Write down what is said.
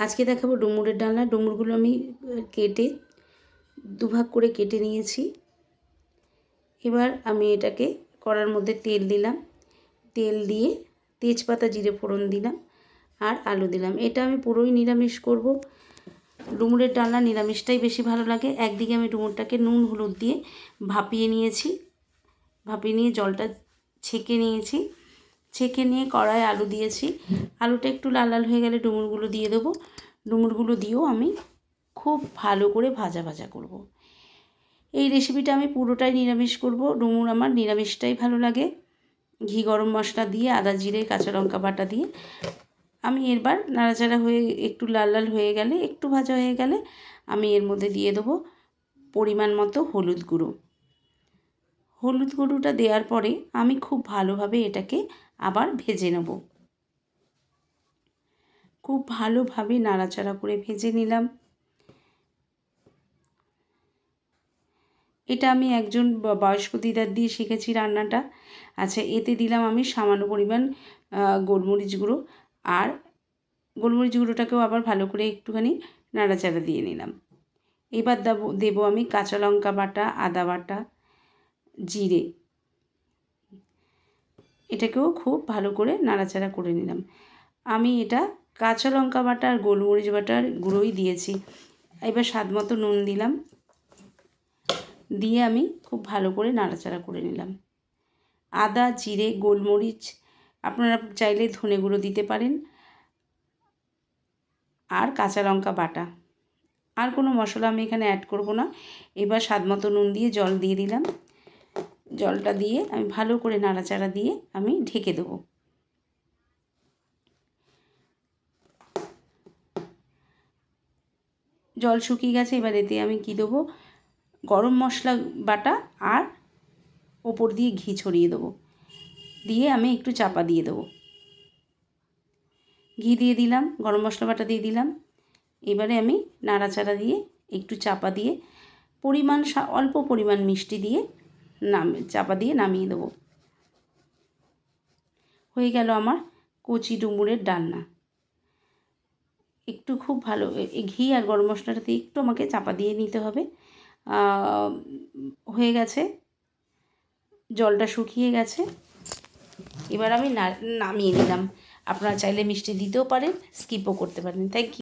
আজকে দেখাবো ডুমুরের ডালনা। ডুমুরগুলো আমি কেটে দুভাগ করে কেটে নিয়েছি। এবার আমি এটাকে কড়ার মধ্যে তেল দিলাম, তেল দিয়ে তেজপাতা জিরে ফোড়ন দিলাম আর আলু দিলাম। এটা আমি পুরোই নিরামিষ করব। ডুমুরের ডালনা নিরামিষটাই বেশি ভালো লাগে। একদিকে আমি ডুমুরটাকে নুন হলুদ দিয়ে ভাপিয়ে নিয়েছি, ভাপিয়ে নিয়ে জলটা ছেঁকে নিয়েছি। ছেঁকে নিয়ে কড়ায় আলু দিয়েছি। আলুটা একটু লাল লাল হয়ে গেলে ডুমুরগুলো দিয়ে দেবো। ডুমুরগুলো দিয়েও আমি খুব ভালো করে ভাজা ভাজা করব। এই রেসিপিটা আমি পুরোটাই নিরামিষ করব। ডুমুর আমার নিরামিষটাই ভালো লাগে। ঘি গরম মশলা দিয়ে আদা জিরে কাঁচা লঙ্কা বাটা দিয়ে আমি এবার নাড়াচাড়া হয়ে একটু লাল লাল হয়ে গেলে, একটু ভাজা হয়ে গেলে আমি এর মধ্যে দিয়ে দেবো পরিমাণ মতো হলুদ গুঁড়ো। হলুদ গুঁড়োটা দেওয়ার পরে আমি খুব ভালোভাবে এটাকে আবার ভেজে নেব। খুব ভালোভাবে নাড়াচাড়া করে ভেজে নিলাম। এটা আমি একজন বয়স্ক দিদার দিয়ে শিখেছি রান্নাটা। আচ্ছা, এতে দিলাম আমি সামান্য পরিমাণ গোলমরিচ গুঁড়ো, আর গোলমরিচ গুঁড়োটাকেও আবার ভালো করে একটুখানি নাড়াচাড়া দিয়ে নিলাম। এবার দেবো আমি কাঁচা লঙ্কা বাটা, আদা বাটা, জিরে। এটাকেও খুব ভালো করে নাড়াচাড়া করে নিলাম। আমি এটা কাঁচা লঙ্কা বাটা আর গোলমরিচ বাটার গুঁড়োই দিয়েছি। এবার স্বাদ মতো নুন দিলাম, দিয়ে আমি খুব ভালো করে নাড়াচাড়া করে নিলাম। আদা জিরে গোলমরিচ, আপনারা চাইলে ধনে গুঁড়ো দিতে পারেন, আর কাঁচা লঙ্কা বাটা। আর কোনো মশলা আমি এখানে অ্যাড করব না। এবার স্বাদ মতো নুন দিয়ে জল দিয়ে দিলাম। জলটা দিয়ে আমি ভালো করে নাড়াচাড়া দিয়ে আমি ঢেকে দেবো। জল শুকিয়ে গেছে। এবার এতে আমি কী দেবো, গরম মশলা বাটা আর ওপর দিয়ে ঘি ছড়িয়ে দেবো। দিয়ে আমি একটু চাপা দিয়ে দেবো। ঘি দিয়ে দিলাম, গরম মশলা বাটা দিয়ে দিলাম। এবারে আমি নাড়াচাড়া দিয়ে একটু চাপা দিয়ে অল্প পরিমাণ মিষ্টি দিয়ে চাপা দিয়ে নামিয়ে দেবো। হয়ে গেল আমার কচি ডুমুরের ডালনা। একটু খুব ভালো ঘি আর গরম মশলাটাতে একটু আমাকে চাপা দিয়ে নিতে হবে। হয়ে গেছে, জলটা শুকিয়ে গেছে। এবার আমি নামিয়ে নিলাম। আপনারা চাইলে মিষ্টি দিতেও পারেন, স্কিপও করতে পারেন। Thank you.